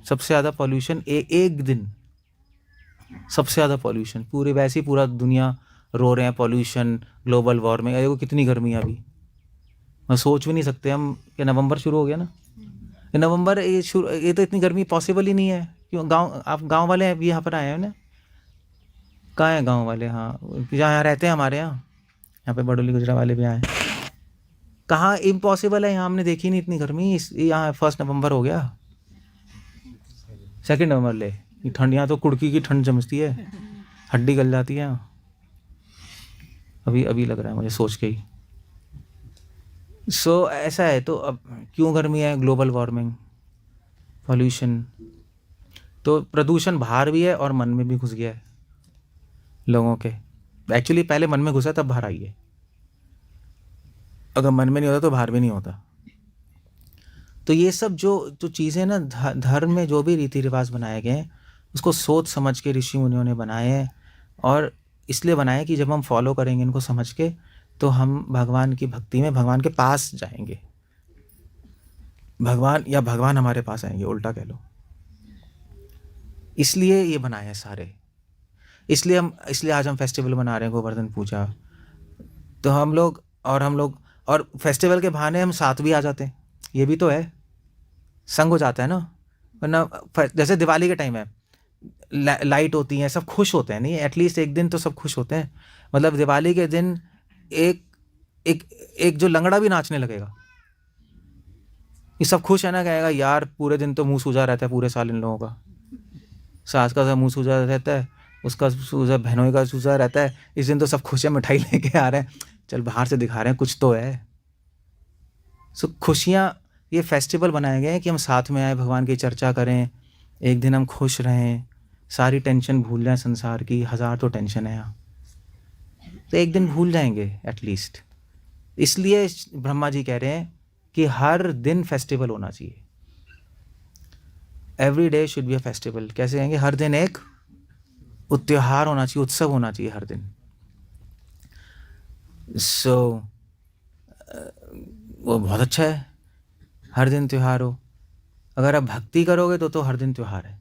सबसे ज़्यादा पॉल्यूशन एक दिन, सबसे ज़्यादा पॉल्यूशन पूरे, वैसे ही पूरा दुनिया रो रहे हैं पॉल्यूशन, ग्लोबल वार्मिंग। देखो कितनी गर्मी है अभी, मैं सोच भी नहीं सकते हम कि नवंबर शुरू हो गया ना, ये नवंबर ये तो इतनी गर्मी पॉसिबल ही नहीं है। क्यों? गांव, आप गांव वाले अभी यहाँ पर आए हैं ना? कहाँ हैं गांव वाले? हाँ, यहाँ रहते हैं हमारे यहाँ पे बडोली गुजरा वाले भी आए हैं। कहाँ इम्पॉसिबल है, यहाँ हमने देखी नहीं इतनी गर्मी। यहाँ 1 नवंबर हो गया, 2 नवंबर ले, ये ठंड यहाँ तो कुड़की की ठंड जमती है, हड्डी गल जाती है यहाँ। अभी अभी लग रहा है मुझे सोच के ही। सो ऐसा है। तो अब क्यों गर्मी है? Global warming, pollution. तो प्रदूषण बाहर भी है और मन में भी घुस गया है लोगों के। एक्चुअली पहले मन में घुसा तब बाहर आई है, अगर मन में नहीं होता तो बाहर भी नहीं होता। तो ये सब जो जो चीज़ें ना, धर्म में जो भी रीति रिवाज बनाए गए हैं, उसको सोच समझ के ऋषि मुनियों ने बनाए हैं। और इसलिए बनाए कि जब हम फॉलो करेंगे इनको समझ के, तो हम भगवान की भक्ति में भगवान के पास जाएंगे, भगवान हमारे पास आएंगे, उल्टा कह लो। इसलिए ये बनाए हैं सारे। इसलिए आज हम फेस्टिवल मना रहे हैं, गोवर्धन पूजा। तो हम लोग और फेस्टिवल के बहाने हम साथ भी आ जाते हैं, ये भी तो है, संग हो जाता है ना। वरना जैसे दिवाली के टाइम है, लाइट होती हैं, सब खुश होते हैं, नहीं एटलीस्ट एक दिन तो सब खुश होते हैं। मतलब दिवाली के दिन एक एक एक जो लंगड़ा भी नाचने लगेगा, ये सब खुश है ना, कहेगा यार पूरे दिन तो मुंह सूजा रहता है पूरे साल इन लोगों का, सास का मुंह सूजा रहता है, उसका सूजा, बहनों का सूजा रहता है, इस दिन तो सब खुश है, मिठाई लेके आ रहे हैं, चल बाहर से दिखा रहे हैं कुछ तो है। सो खुशियाँ, ये फेस्टिवल बनाए गए हैं कि हम साथ में आए, भगवान की चर्चा करें, एक दिन हम खुश रहें, सारी टेंशन भूल जाएं संसार की। 1000 तो टेंशन है यहाँ, तो एक दिन भूल जाएंगे एटलीस्ट। इसलिए ब्रह्मा जी कह रहे हैं कि हर दिन फेस्टिवल होना चाहिए, every day should be a festival. कैसे कहेंगे? हर दिन एक त्योहार होना चाहिए, उत्सव होना चाहिए हर दिन। सो वो बहुत अच्छा है, हर दिन त्योहार हो। अगर आप भक्ति करोगे तो हर दिन त्योहार है।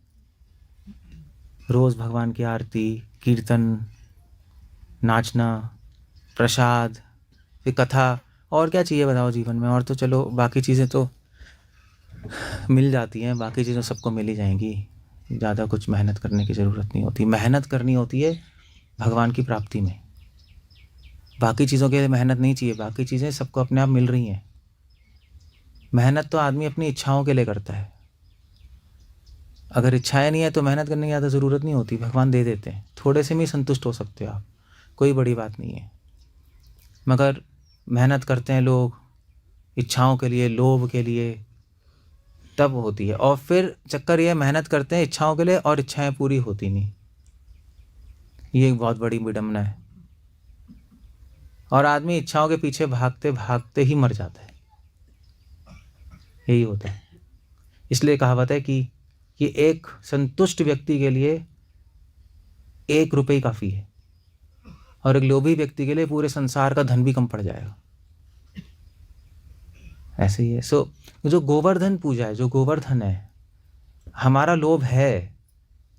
रोज़ भगवान की आरती, कीर्तन, नाचना, प्रसाद, फिर कथा, और क्या चाहिए बताओ जीवन में? और तो चलो बाकी चीज़ें तो मिल जाती हैं, बाकी चीज़ें सबको मिल ही जाएंगी, ज़्यादा कुछ मेहनत करने की ज़रूरत नहीं होती। मेहनत करनी होती है भगवान की प्राप्ति में, बाकी चीज़ों के लिए मेहनत नहीं चाहिए, बाकी चीज़ें सबको अपने आप मिल रही हैं। मेहनत तो आदमी अपनी इच्छाओं के लिए करता है, अगर इच्छाएं नहीं है तो मेहनत करने की ज़्यादा ज़रूरत नहीं होती, भगवान दे देते हैं। थोड़े से में संतुष्ट हो सकते हो आप, कोई बड़ी बात नहीं है। मगर मेहनत करते हैं लोग इच्छाओं के लिए, लोभ के लिए, तब होती है। और फिर चक्कर ये, मेहनत करते हैं इच्छाओं के लिए और इच्छाएं पूरी होती नहीं, ये एक बहुत बड़ी विडंबना है। और आदमी इच्छाओं के पीछे भागते भागते ही मर जाता है, यही होता है। इसलिए कहावत है कि कि एक संतुष्ट व्यक्ति के लिए 1 रुपये काफ़ी है, और एक लोभी व्यक्ति के लिए पूरे संसार का धन भी कम पड़ जाएगा। ऐसे ही है। सो जो गोवर्धन पूजा है, जो गोवर्धन है, हमारा लोभ है,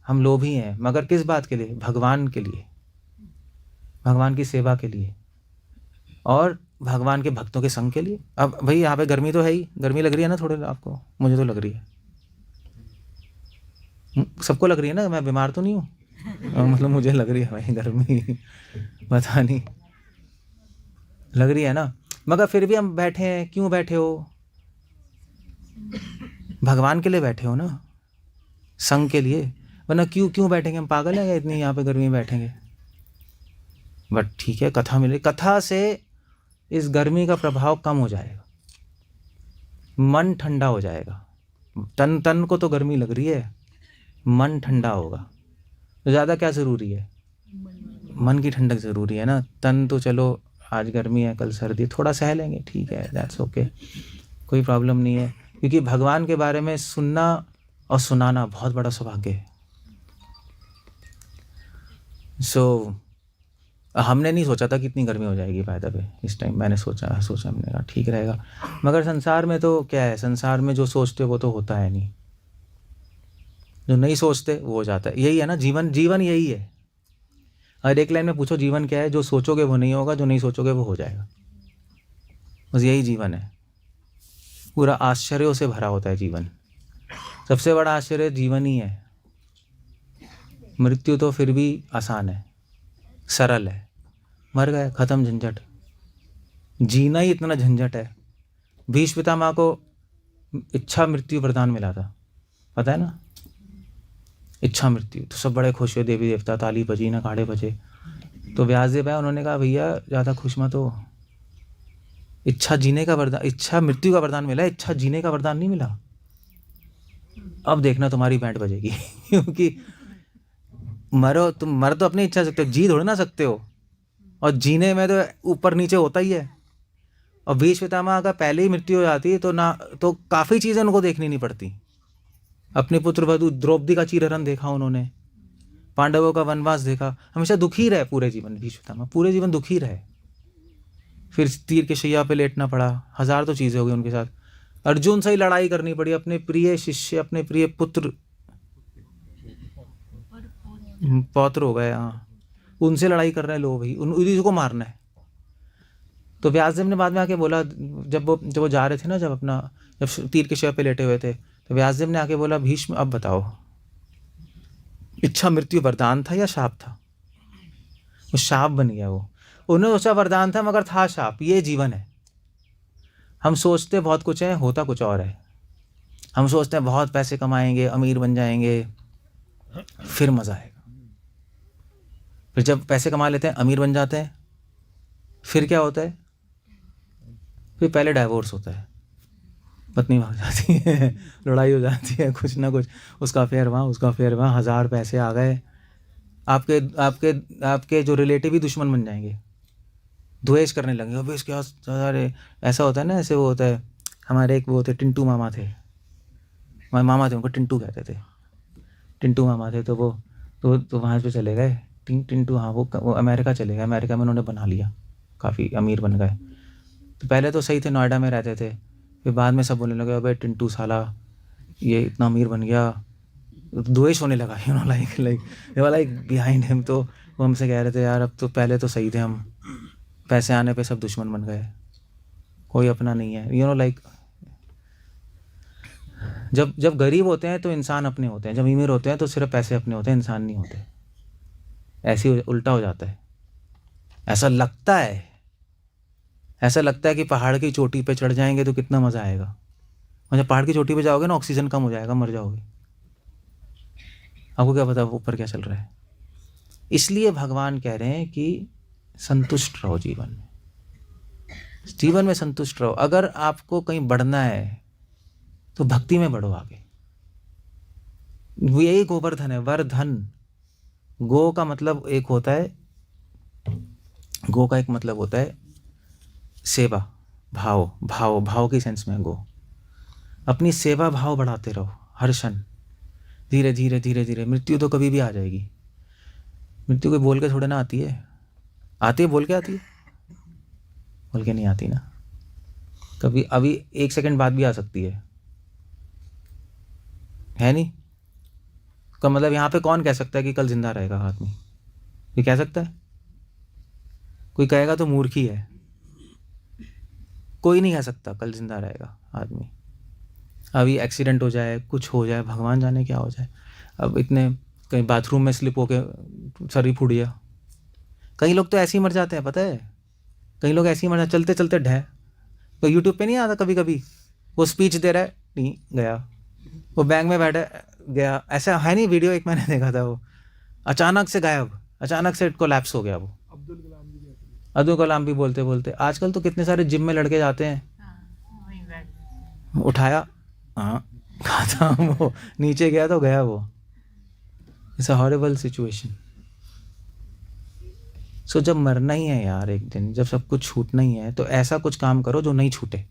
हम लोभी हैं, मगर किस बात के लिए? भगवान के लिए, भगवान की सेवा के लिए और भगवान के भक्तों के संग के लिए। अब भाई यहाँ पे गर्मी तो है ही, गर्मी लग रही है ना थोड़े आपको? मुझे तो लग रही है, सबको लग रही है ना, मैं बीमार तो नहीं हूँ? मतलब मुझे लग रही है भाई गर्मी, पता नहीं, लग रही है ना। मगर फिर भी हम बैठे हैं, क्यों बैठे हो? भगवान के लिए बैठे हो ना, संग के लिए, वरना क्यों बैठेंगे? हम पागल हैं या इतनी यहाँ पे गर्मी में बैठेंगे? बट ठीक है, कथा मिले, कथा से इस गर्मी का प्रभाव कम हो जाएगा, मन ठंडा हो जाएगा। तन को तो गर्मी लग रही है, मन ठंडा होगा। तो ज़्यादा क्या ज़रूरी है? मन की ठंडक ज़रूरी है ना। तन तो चलो आज गर्मी है, कल सर्दी, थोड़ा सह लेंगे, ठीक है, दैट्स ओके, कोई प्रॉब्लम नहीं है। क्योंकि भगवान के बारे में सुनना और सुनाना बहुत बड़ा सौभाग्य है। सो हमने नहीं सोचा था कि इतनी गर्मी हो जाएगी बाय द वे इस टाइम। मैंने सोचा हमने कहा ठीक रहेगा, मगर संसार में तो क्या है, संसार में जो सोचते वो तो होता है नहीं, जो नहीं सोचते वो हो जाता है। यही है ना जीवन यही है। और एक लाइन में पूछो जीवन क्या है? जो सोचोगे वो नहीं होगा, जो नहीं सोचोगे वो हो जाएगा, बस यही जीवन है। पूरा आश्चर्यों से भरा होता है जीवन। सबसे बड़ा आश्चर्य जीवन ही है। मृत्यु तो फिर भी आसान है, सरल है, मर गए, खत्म झंझट। जीना ही इतना झंझट है। भीष्म पितामह को इच्छा मृत्यु वरदान मिला था, पता है ना, इच्छा मृत्यु। तो सब बड़े खुश हुए, देवी देवता, ताली बजी, नगाड़े बजे। तो व्यासदेव आए, उन्होंने कहा भैया ज़्यादा खुश मत हो, इच्छा जीने का वरदान, इच्छा मृत्यु का वरदान मिला, इच्छा जीने का वरदान नहीं मिला। अब देखना तुम्हारी बैंड बजेगी क्योंकि तुम मर तो अपनी इच्छा सकते हो, जी थोड़ी ना सकते हो, और जीने में तो ऊपर नीचे होता ही है। और भीष्म पितामह का पहले ही मृत्यु हो जाती तो ना, तो काफ़ी चीज़ें उनको देखनी नहीं पड़ती। अपने पुत्र वधू द्रौपदी का चीरहरण देखा उन्होंने, पांडवों का वनवास देखा, हमेशा दुखी रहे पूरे जीवन। भीष्म पितामह पूरे जीवन दुखी रहे, फिर तीर के शैया पे लेटना पड़ा, 1000 तो चीज़ें हो गई उनके साथ। अर्जुन से ही लड़ाई करनी पड़ी, अपने प्रिय शिष्य, अपने प्रिय पुत्र, पौत्र हो गए, हाँ, उनसे लड़ाई कर रहे हैं लोग, भाई उन्हीं को मारना है। तो व्यासदेव ने बाद में आके बोला, जब वो जा रहे थे ना, जब तीर के शैया पे लेटे हुए थे, तो व्यासदेव ने आके बोला, भीष्म अब बताओ, इच्छा मृत्यु वरदान था या शाप था? वो शाप बन गया। वो उन्होंने सोचा वरदान था मगर था शाप। ये जीवन है। हम सोचते बहुत कुछ है, होता कुछ और है। हम सोचते हैं बहुत पैसे कमाएंगे, अमीर बन जाएंगे, फिर मज़ा आएगा। फिर जब पैसे कमा लेते हैं, अमीर बन जाते हैं, फिर क्या होता है? फिर पहले डाइवोर्स होता है, पत्नी भाग जाती है, लड़ाई हो जाती है, कुछ ना कुछ, उसका अफेयर वहाँ, उसका अफेयर वहाँ, 1000 पैसे आ गए, आपके आपके आपके जो रिलेटिव ही दुश्मन बन जाएंगे, द्वेष करने लगेंगे। अबे इसके अरे ऐसा होता है ना, ऐसे वो होता है। हमारे एक वो थे, टिंटू मामा थे, हमारे मामा थे, उनको टिंटू कहते थे, टिंटू मामा थे। तो वो तो वहाँ पे चले गए, टिंटू, हाँ, वो अमेरिका चले गए, अमेरिका में उन्होंने बना लिया, काफ़ी अमीर बन गए। तो पहले तो सही थे, नोएडा में रहते थे, फिर बाद में सब बोलने लगे अबे टिंटू साला ये इतना अमीर बन गया, द्वेष होने लगा, you know, like behind him. तो वो हमसे कह रहे थे यार अब तो पहले तो सही थे हम, पैसे आने पे सब दुश्मन बन गए, कोई अपना नहीं है, यू नो, लाइक जब गरीब होते हैं तो इंसान अपने होते हैं, जब अमीर होते हैं तो सिर्फ पैसे अपने होते हैं, इंसान नहीं होते। ऐसे ही उल्टा हो जाता है। ऐसा लगता है कि पहाड़ की चोटी पे चढ़ जाएंगे तो कितना मज़ा आएगा, और जब पहाड़ की चोटी पे जाओगे ना, ऑक्सीजन कम हो जाएगा, मर जाओगे। आपको क्या पता ऊपर क्या चल रहा है। इसलिए भगवान कह रहे हैं कि संतुष्ट रहो जीवन में संतुष्ट रहो। अगर आपको कहीं बढ़ना है तो भक्ति में बढ़ो आगे। यही गोवर्धन है, वर्धन। गो का मतलब एक होता है, गो का एक मतलब होता है सेवा, भाव की सेंस में गो। अपनी सेवा भाव बढ़ाते रहो हर क्षण। धीरे धीरे धीरे धीरे। मृत्यु तो कभी भी आ जाएगी। मृत्यु कोई बोल के थोड़े ना आती है। आती है बोल के आती है? बोल के नहीं आती ना। कभी अभी 1 सेकंड बाद भी आ सकती है नहीं? का मतलब यहाँ पे कौन कह सकता है कि कल जिंदा रहेगा आदमी? ये कह सकता है? कोई कहेगा तो मूर्खी है। कोई नहीं कह सकता कल जिंदा रहेगा आदमी। अभी एक्सीडेंट हो जाए, कुछ हो जाए, भगवान जाने क्या हो जाए। अब इतने कहीं बाथरूम में स्लिप होके शरीर फूट गया। कई लोग तो ऐसे ही मर जाते हैं, पता है? कई लोग ऐसे ही मर जाते, चलते चलते ढह। तो यूट्यूब पे नहीं आता कभी कभी, वो स्पीच दे रहा है, नहीं गया। वो बैंक में बैठा गया। ऐसा है नहीं वीडियो, एक मैंने देखा था, वो अचानक से गायब, अचानक से कोलैप्स हो गया। वो अब्दुल कलाम भी बोलते बोलते। आजकल तो कितने सारे जिम में लड़के जाते हैं, उठाया, हाँ खत्म, वो नीचे गया तो गया वो। It's a horrible situation. So जब मरना ही है यार एक दिन, जब सब कुछ छूटना ही है, तो ऐसा कुछ काम करो जो नहीं छूटे।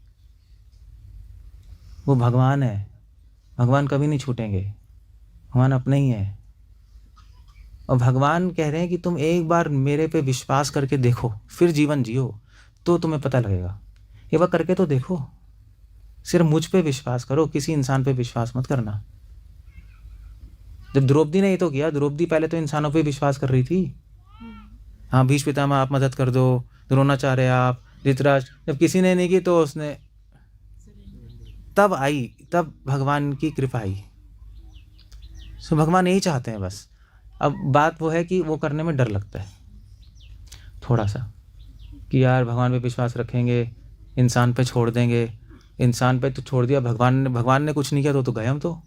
वो भगवान है, भगवान कभी नहीं छूटेंगे, भगवान अपने ही है। और भगवान कह रहे हैं कि तुम एक बार मेरे पे विश्वास करके देखो, फिर जीवन जियो, तो तुम्हें पता लगेगा। एक बार करके तो देखो, सिर्फ मुझ पे विश्वास करो, किसी इंसान पे विश्वास मत करना। जब द्रौपदी ने ये तो किया, द्रौपदी पहले तो इंसानों पे विश्वास कर रही थी। हाँ भीष्म पितामह आप मदद कर दो, द्रोणाचार्य आप, धृतराष्ट्र, जब किसी ने नहीं की तो उसने तब आई, तब भगवान की कृपा आई। सो भगवान यही चाहते हैं बस। अब बात वो है कि वो करने में डर लगता है थोड़ा सा, कि यार भगवान पे विश्वास रखेंगे, इंसान पे छोड़ देंगे। इंसान पे तो छोड़ दिया, भगवान ने कुछ नहीं किया तो गए हम तो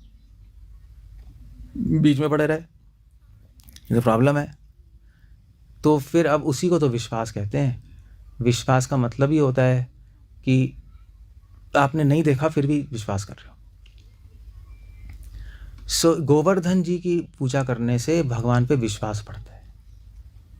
बीच में पड़े रहे। ये तो प्रॉब्लम है। तो फिर अब उसी को तो विश्वास कहते हैं। विश्वास का मतलब ही होता है कि आपने नहीं देखा फिर भी विश्वास कर रहे हो। सो गोवर्धन जी की पूजा करने से भगवान पे विश्वास बढ़ता है।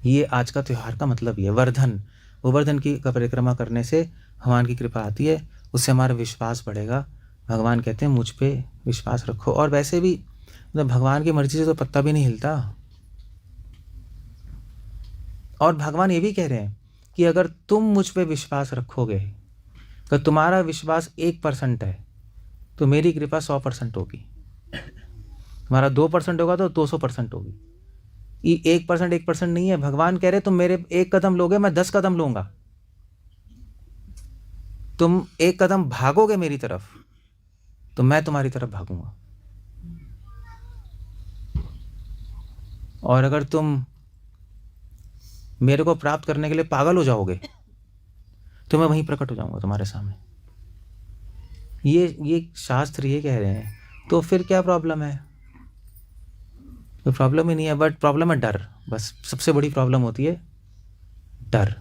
ये आज का त्यौहार का मतलब ही है। वर्धन, गोवर्धन की परिक्रमा करने से भगवान की कृपा आती है, उससे हमारा विश्वास बढ़ेगा। भगवान कहते हैं मुझ पे विश्वास रखो। और वैसे भी मतलब भगवान की मर्जी से तो पत्ता भी नहीं हिलता। और भगवान ये भी कह रहे हैं कि अगर तुम मुझ पे विश्वास रखोगे, अगर तुम्हारा विश्वास 1% है तो मेरी कृपा 100% होगी। तुम्हारा 2% होगा तो 200% होगी। ये 1% नहीं है। भगवान कह रहे तुम मेरे 1 कदम लोगे, मैं 10 कदम लूंगा। तुम 1 कदम भागोगे मेरी तरफ तो मैं तुम्हारी तरफ भागूंगा। और अगर तुम मेरे को प्राप्त करने के लिए पागल हो जाओगे तो मैं वहीं प्रकट हो जाऊंगा तुम्हारे सामने। ये शास्त्र ये कह रहे हैं। तो फिर क्या प्रॉब्लम है? तो प्रॉब्लम ही नहीं है, बट प्रॉब्लम है डर। बस सबसे बड़ी प्रॉब्लम होती है डर।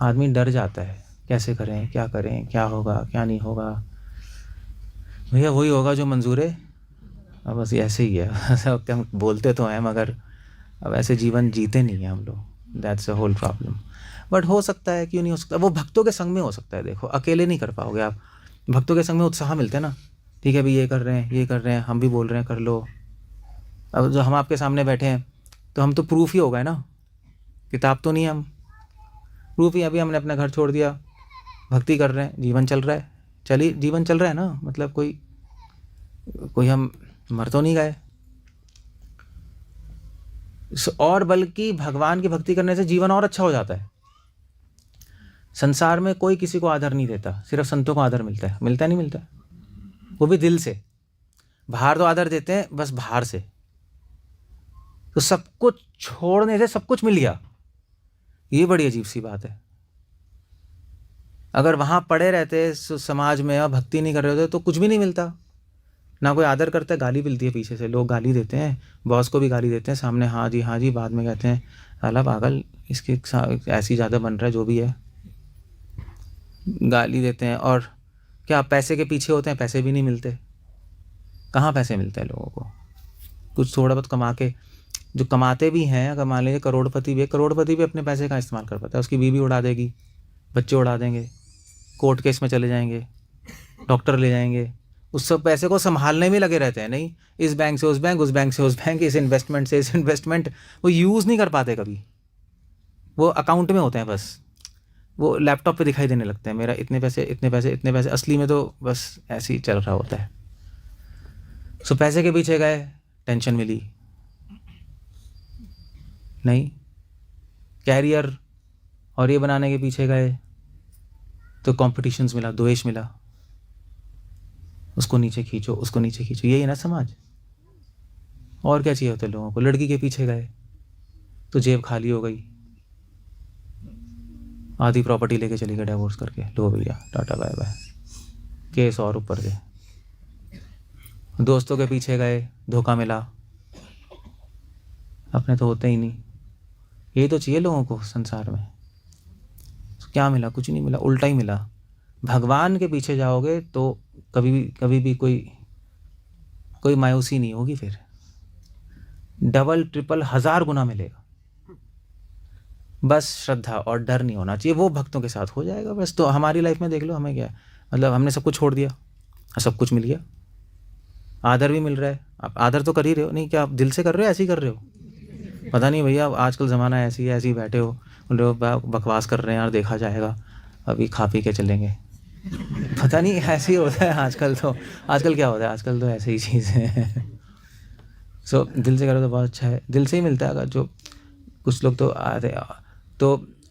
आदमी डर जाता है, कैसे करें, क्या करें, क्या होगा, क्या नहीं होगा। भैया वही होगा जो मंजूर है। अब बस ऐसे ही है। हम बोलते तो हैं मगर अब ऐसे जीवन जीते नहीं हैं हम लोग। That's a whole problem. But हो सकता है, क्यों नहीं हो सकता? वो भक्तों के संग में हो सकता है। देखो अकेले नहीं कर पाओगे आप। भक्तों के संग में उत्साह मिलता है ना। ठीक है भाई, ये कर रहे हैं, ये कर रहे हैं, हम भी बोल रहे हैं कर लो। अब जो हम आपके सामने बैठे हैं तो हम तो प्रूफ ही हो गए ना, किताब तो नहीं, हम प्रूफ ही। अभी हमने अपना घर छोड़ दिया, भक्ति कर रहे हैं, जीवन चल रहा है। चलिए जीवन चल रहा है ना, मतलब कोई हम मर तो नहीं गए। और बल्कि भगवान की भक्ति करने से जीवन और अच्छा हो जाता है। संसार में कोई किसी को आदर नहीं देता, सिर्फ संतों को आदर मिलता है। मिलता नहीं मिलता? वो भी दिल से। बाहर तो आदर देते हैं, बस बाहर से। तो सब कुछ छोड़ने से सब कुछ मिल गया। ये बड़ी अजीब सी बात है। अगर वहां पड़े रहते समाज में और भक्ति नहीं कर रहे होते तो कुछ भी नहीं मिलता। ना कोई आदर करता है, गाली मिलती है पीछे से, लोग गाली देते हैं, बॉस को भी गाली देते हैं सामने, हाँ जी, बाद में कहते हैं साला पागल, इसके ऐसी ज़्यादा बन रहा है, जो भी है गाली देते हैं। और क्या पैसे के पीछे होते हैं? पैसे भी नहीं मिलते। कहाँ पैसे मिलते हैं लोगों को? कुछ थोड़ा बहुत कमा के, जो कमाते भी हैं, अगर मान लीजिए करोड़पति भी अपने पैसे का इस्तेमाल कर पाता है। उसकी बीवी उड़ा देगी, बच्चे उड़ा देंगे, कोर्ट केस में चले जाएंगे, डॉक्टर ले जाएंगे, उस सब पैसे को संभालने में लगे रहते हैं, नहीं इस बैंक से उस बैंक, उस बैंक से उस बैंक, इस इन्वेस्टमेंट से इस इन्वेस्टमेंट, वो यूज़ नहीं कर पाते कभी, वो अकाउंट में होते हैं बस, वो लैपटॉप पे दिखाई देने लगते हैं, मेरा इतने पैसे इतने पैसे इतने पैसे, असली में तो बस ऐसे ही चल रहा होता है। सो पैसे के पीछे गए, टेंशन मिली, नहीं कैरियर और ये बनाने के पीछे गए तो कॉम्पिटिशन्स मिला, द्वेष मिला, उसको नीचे खींचो, उसको नीचे खींचो, यही है ना समाज। और क्या चाहिए होता है लोगों को? लड़की के पीछे गए तो जेब खाली हो गई, आधी प्रॉपर्टी लेके चली गई डिवोर्स करके, लो भैया टाटा बाय बाय, केस और ऊपर गए। दोस्तों के पीछे गए, धोखा मिला, अपने तो होते ही नहीं। यही तो चाहिए लोगों को संसार में। तो क्या मिला? कुछ नहीं मिला, उल्टा ही मिला। भगवान के पीछे जाओगे तो कभी भी कोई मायूसी नहीं होगी, फिर डबल ट्रिपल 1000 गुना मिलेगा। बस श्रद्धा और डर नहीं होना चाहिए, वो भक्तों के साथ हो जाएगा बस। तो हमारी लाइफ में देख लो, हमें क्या है, मतलब हमने सब कुछ छोड़ दिया, सब कुछ मिल गया, आदर भी मिल रहा है। आप आदर तो कर ही रहे हो, नहीं क्या आप दिल से कर रहे हो, ऐसे ही कर रहे हो? पता नहीं भैया, आजकल ज़माना ऐसे ही बैठे हो, लोग बकवास कर रहे हैं यार, देखा जाएगा, अभी खा पी के चलेंगे। पता नहीं ऐसे ही होता है आजकल। तो आजकल क्या होता है, आजकल तो ऐसे ही चीज़ें हैं। सो दिल से करो तो बहुत अच्छा है, दिल से ही मिलता है। अगर जो कुछ लोग तो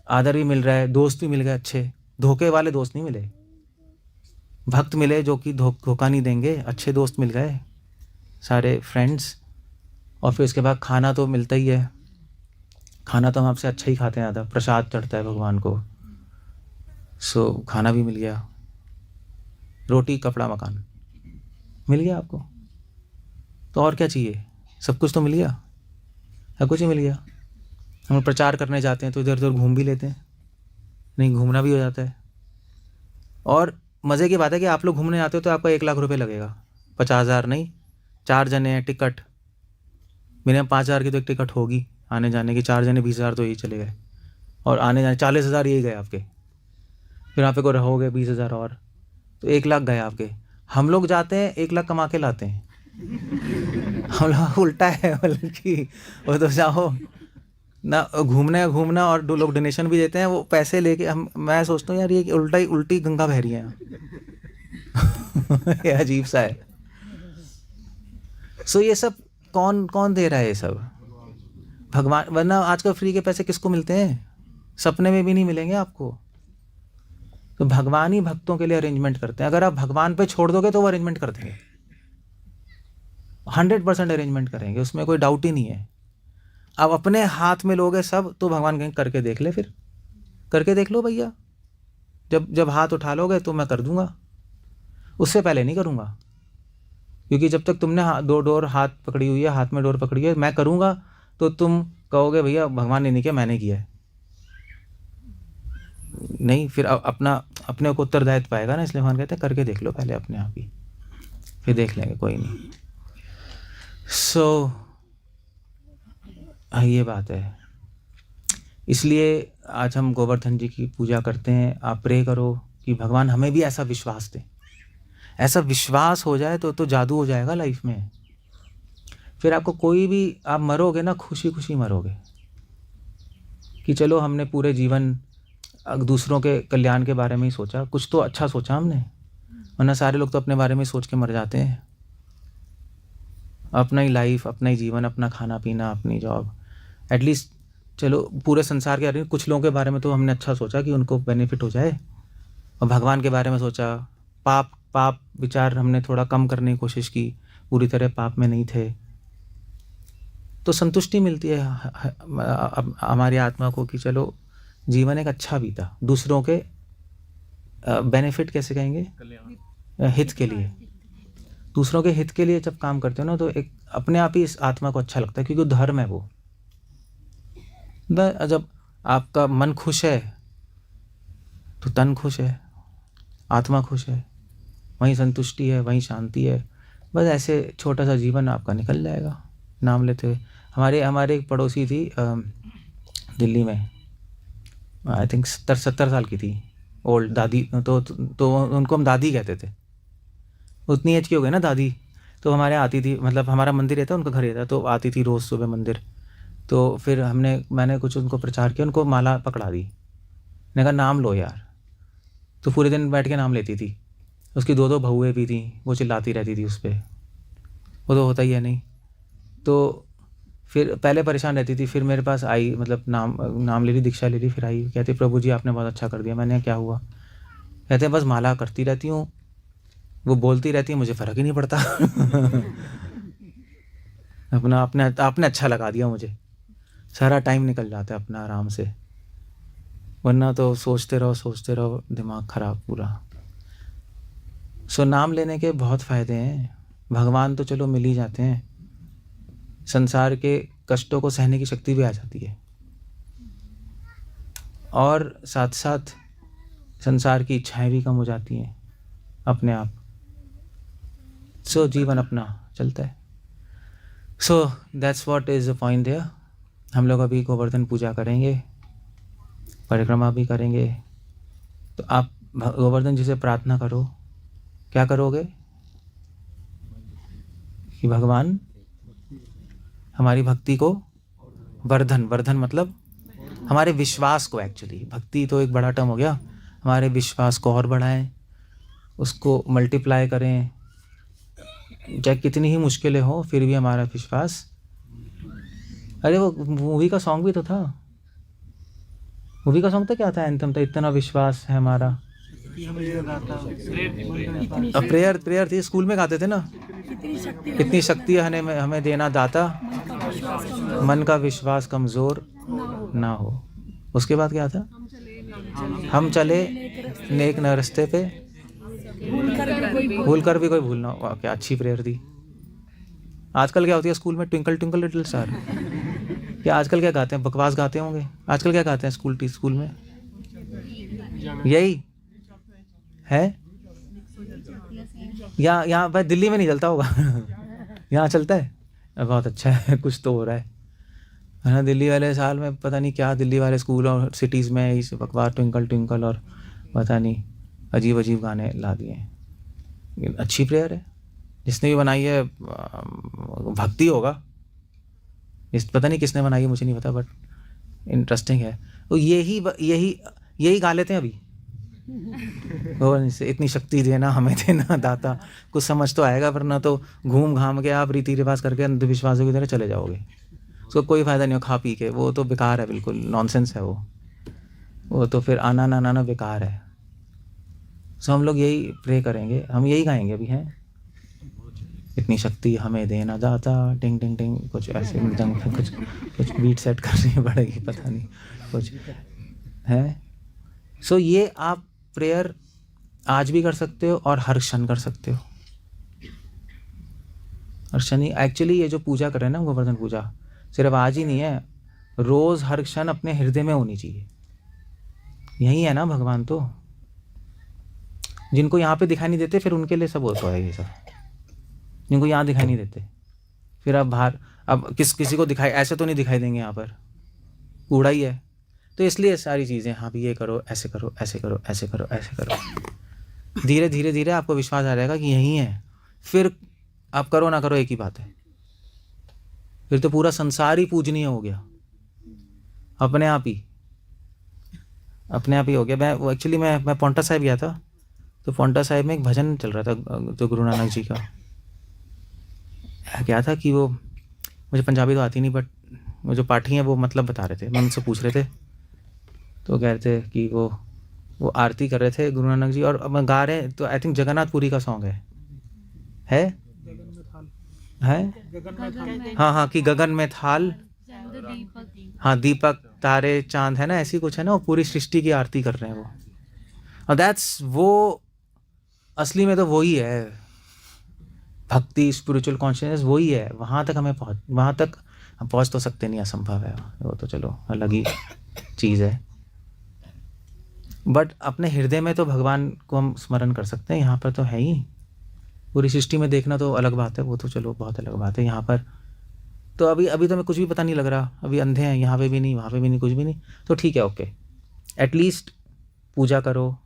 आदर भी मिल रहा है, दोस्त भी मिल गए अच्छे, धोखे वाले दोस्त नहीं मिले, भक्त मिले जो कि धोखा नहीं देंगे, अच्छे दोस्त मिल गए, सारे फ्रेंड्स। और फिर उसके बाद खाना तो मिलता ही है, खाना तो हम आपसे अच्छा ही खाते हैं, ज़्यादा प्रसाद चढ़ता है भगवान को। सो खाना भी मिल गया, रोटी कपड़ा मकान मिल गया आपको, तो और क्या चाहिए? सब कुछ तो मिल गया, सब कुछ ही मिल गया। हम प्रचार करने जाते हैं तो इधर उधर घूम भी लेते हैं, नहीं घूमना भी हो जाता है। और मज़े की बात है कि आप लोग घूमने जाते हो तो आपका 1 लाख रुपए लगेगा, 50,000 नहीं, 4 जने हैं, टिकट मिनिमम 5,000 की तो एक टिकट होगी आने जाने की, 4 जने 20,000 तो यही चले गए, और आने जाने 40,000 यही गए आपके। फिर आप को रहोगे 20,000 और, तो 1 लाख गए आपके। हम लोग जाते हैं 1 लाख कमा के लाते हैं। हम लोग उल्टा है, बल्कि वो तो जाओ ना घूमना और दो लोग डोनेशन भी देते हैं, वो पैसे लेके मैं सोचता हूँ यार ये उल्टी गंगा बह रही है यहाँ। ये अजीब सा है। सो ये सब कौन दे रहा है? ये सब भगवान। वरना आजकल फ्री के पैसे किसको मिलते हैं? सपने में भी नहीं मिलेंगे आपको। तो भगवान ही भक्तों के लिए अरेंजमेंट करते हैं। अगर आप भगवान पे छोड़ दोगे तो वो अरेंजमेंट कर देंगे, 100% अरेंजमेंट करेंगे, उसमें कोई डाउट ही नहीं है। अब अपने हाथ में लोगे सब तो भगवान कहीं करके देख ले, फिर करके देख लो भैया। जब हाथ उठा लोगे तो मैं कर दूंगा, उससे पहले नहीं करूंगा, क्योंकि जब तक तुमने दो डोर हाथ पकड़ी हुई है, हाथ में डोर पकड़ी है, मैं करूंगा तो तुम कहोगे भैया भगवान ने नहीं किया, मैंने किया है। नहीं, फिर अपने को उत्तरदायित्व पाएगा ना, इसलिए भगवान कहते हैं करके देख लो पहले अपने आप ही, फिर देख लेंगे, कोई नहीं। सो ये बात है। इसलिए आज हम गोवर्धन जी की पूजा करते हैं। आप प्रे करो कि भगवान हमें भी ऐसा विश्वास दे। ऐसा विश्वास हो जाए तो जादू हो जाएगा लाइफ में। फिर आपको कोई भी, आप मरोगे ना खुशी खुशी मरोगे कि चलो हमने पूरे जीवन दूसरों के कल्याण के बारे में ही सोचा, कुछ तो अच्छा सोचा हमने। वरना सारे लोग तो अपने बारे में सोच के मर जाते हैं, अपना ही लाइफ, अपना ही जीवन, अपना खाना पीना, अपनी जॉब। एटलीस्ट चलो पूरे संसार के बारे में, कुछ लोगों के बारे में तो हमने अच्छा सोचा कि उनको बेनिफिट हो जाए, और भगवान के बारे में सोचा। पाप विचार हमने थोड़ा कम करने की कोशिश की, पूरी तरह पाप में नहीं थे, तो संतुष्टि मिलती है हमारी आत्मा को कि चलो जीवन एक अच्छा बीता। दूसरों के बेनिफिट कैसे कहेंगे, हित के लिए, दूसरों के हित के लिए जब काम करते हो ना, तो एक अपने आप ही इस आत्मा को अच्छा लगता है, क्योंकि धर्म है वो। जब आपका मन खुश है तो तन खुश है, आत्मा खुश है, वहीं संतुष्टि है, वहीं शांति है। बस ऐसे छोटा सा जीवन आपका निकल जाएगा नाम लेते हुए। हमारे एक पड़ोसी थी दिल्ली में, आई थिंक 70 साल की थी, ओल्ड दादी, तो उनको हम दादी कहते थे। उतनी एज की हो गई ना दादी, तो हमारे आती थी, मतलब हमारा मंदिर रहता, उनका घर रहता, तो आती थी रोज़ सुबह मंदिर। तो फिर मैंने कुछ उनको प्रचार किया, उनको माला पकड़ा दी। मैंने कहा नाम लो यार। तो पूरे दिन बैठ के नाम लेती थी। उसकी 2-2 बहुएँ भी थीं, वो चिल्लाती रहती थी उस पे, वो तो होता ही है नहीं। तो फिर पहले परेशान रहती थी, फिर मेरे पास आई, मतलब नाम ले ली, दीक्षा ले ली, फिर आई, कहती प्रभु जी आपने बहुत अच्छा कर दिया। मैंने क्या हुआ? कहते हैं बस माला करती रहती हूँ, वो बोलती रहती है, मुझे फ़र्क ही नहीं पड़ता। अपना आपने आपने अच्छा लगा दिया मुझे, सारा टाइम निकल जाता है अपना आराम से, वरना तो सोचते रहो, दिमाग ख़राब पूरा। सो नाम लेने के बहुत फ़ायदे हैं। भगवान तो चलो मिल ही जाते हैं, संसार के कष्टों को सहने की शक्ति भी आ जाती है, और साथ साथ संसार की इच्छाएं भी कम हो जाती हैं अपने आप। सो जीवन अपना चलता है। So that's what is the point there. हम लोग अभी गोवर्धन पूजा करेंगे, परिक्रमा भी करेंगे। तो आप गोवर्धन जी से प्रार्थना करो। क्या करोगे? कि भगवान हमारी भक्ति को वर्धन मतलब हमारे विश्वास को, एक्चुअली भक्ति तो एक बड़ा टर्म हो गया, हमारे विश्वास को और बढ़ाएं, उसको मल्टीप्लाई करें। चाहे कितनी ही मुश्किलें हो, फिर भी हमारा विश्वास। अरे वो मूवी का सॉन्ग भी तो था, मूवी का सॉन्ग तो क्या था, एंथम था, इतना विश्वास है हमारा। प्रेयर थी, स्कूल में गाते थे ना, इतनी शक्ति हमें देना दाता, मन का विश्वास कमज़ोर ना हो। उसके बाद क्या था? हम चले नेक न रास्ते पे, भूल कर भी कोई भूल ना हो। क्या अच्छी प्रेयर थी। आजकल क्या होती है स्कूल में? Twinkle twinkle little star. क्या आजकल क्या गाते हैं? बकवास गाते होंगे। आजकल क्या गाते हैं स्कूल में? यही है। यहाँ भाई दिल्ली में नहीं चलता होगा। यहाँ चलता है। बहुत अच्छा है, कुछ तो हो रहा है ना। दिल्ली वाले साल में पता नहीं क्या, दिल्ली वाले स्कूल और सिटीज़ में इस बकवास ट्विंकल ट्विंकल और पता नहीं अजीब अजीब गाने ला दिए हैं। अच्छी प्रेयर है, जिसने भी बनाई है भक्ति होगा। इस पता नहीं किसने बनाई है, मुझे नहीं पता, बट इंटरेस्टिंग है। तो यही गा लेते हैं अभी। और इतनी शक्ति देना हमें देना दाता, कुछ समझ तो आएगा, वरना तो घूम घाम के आप रीति रिवाज करके अंधविश्वासों की तरह चले जाओगे। उसको कोई फ़ायदा नहीं हो खा पी के, वो तो बेकार है, बिल्कुल नॉनसेंस है वो तो फिर आना ना आना बेकार है। सो हम लोग यही प्रे करेंगे, हम यही गाएंगे अभी हैं। इतनी शक्ति हमें देना दाता, टिंग टिंग टिंग, कुछ ऐसे कुछ बीट सेट करनी पड़ेगी, पता नहीं कुछ है। सो ये आप प्रेयर आज भी कर सकते हो और हर क्षण कर सकते हो। हर क्षण एक्चुअली ये जो पूजा कर रहे हैं ना, गोवर्धन पूजा सिर्फ आज ही नहीं है, रोज़ हर क्षण अपने हृदय में होनी चाहिए। यही है ना भगवान। तो जिनको यहाँ पे दिखाई नहीं देते, फिर उनके लिए सब होता है ये सब। जिनको यहाँ दिखाई नहीं देते, फिर अब बाहर, अब किसी को दिखाई, ऐसे तो नहीं दिखाई देंगे, यहाँ पर कूड़ा ही है। तो इसलिए सारी चीज़ें, हाँ भी ये करो, ऐसे करो, ऐसे करो, ऐसे करो, ऐसे करो। धीरे धीरे धीरे आपको विश्वास आ जाएगा कि यही है। फिर आप करो ना करो एक ही बात है, फिर तो पूरा संसार ही पूजनीय हो गया, अपने आप ही हो गया। मैं पौंटा साहिब गया था, तो पौंटा साहिब में एक भजन चल रहा था, तो गुरु नानक जी का क्या था कि वो, मुझे पंजाबी तो आती नहीं, बट वो जो पाठी हैं वो मतलब बता रहे थे, मैं उनसे पूछ रहे थे, तो कह रहे थे कि वो आरती कर रहे थे गुरु नानक जी, और अब गा रहे हैं, तो आई थिंक जगन्नाथपुरी का सॉन्ग है हाँ कि गगन में थाल, हाँ दीपक तारे चांद, है ना, ऐसी कुछ है ना, वो पूरी सृष्टि की आरती कर रहे हैं वो। और दैट्स वो असली में तो वही है भक्ति, स्पिरिचुअल कॉन्शियसनेस वही है। वहाँ तक हम पहुँच तो सकते नहीं, असंभव है वो, तो चलो अलग ही चीज़ है। बट अपने हृदय में तो भगवान को हम स्मरण कर सकते हैं, यहाँ पर तो है ही। पूरी सृष्टि में देखना तो अलग बात है, वो तो चलो बहुत अलग बात है। यहाँ पर तो अभी तो हमें कुछ भी पता नहीं लग रहा, अभी अंधे हैं, यहाँ पे भी नहीं, वहाँ पे भी नहीं, कुछ भी नहीं। तो ठीक है, ओके, एटलीस्ट पूजा करो,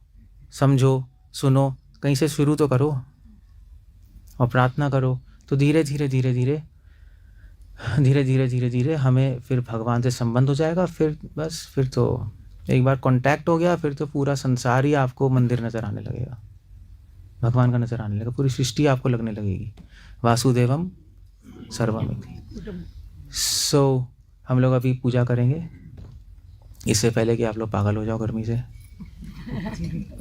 समझो, सुनो, कहीं से शुरू तो करो। और प्रार्थना करो, तो धीरे धीरे धीरे धीरे धीरे धीरे धीरे धीरे हमें फिर भगवान से संबंध हो जाएगा। फिर बस, फिर तो एक बार कांटेक्ट हो गया, फिर तो पूरा संसार ही आपको मंदिर नज़र आने लगेगा, भगवान का नज़र आने लगेगा, पूरी सृष्टि आपको लगने लगेगी। वासुदेवम सर्वमिति। सो हम लोग अभी पूजा करेंगे, इससे पहले कि आप लोग पागल हो जाओ गर्मी से।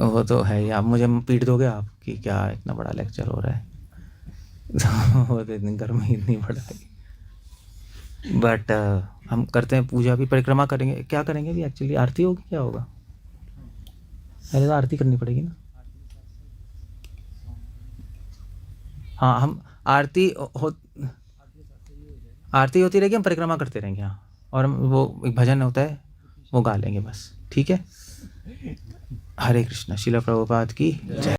वो तो है ही, आप मुझे पीट दोगे आप कि क्या इतना बड़ा लेक्चर हो रहा है। वो तो इतनी गर्मी इतनी बड़ा है। बट हम करते हैं पूजा भी, परिक्रमा करेंगे। क्या करेंगे भी एक्चुअली? आरती होगी, क्या होगा? पहले तो आरती करनी पड़ेगी ना। हाँ, हम आरती आरती होती रहेगी, हम परिक्रमा करते रहेंगे। हाँ, और हम वो एक भजन होता है वो गा लेंगे बस, ठीक है। हरे कृष्णा। शिला प्रभुपाद की जय।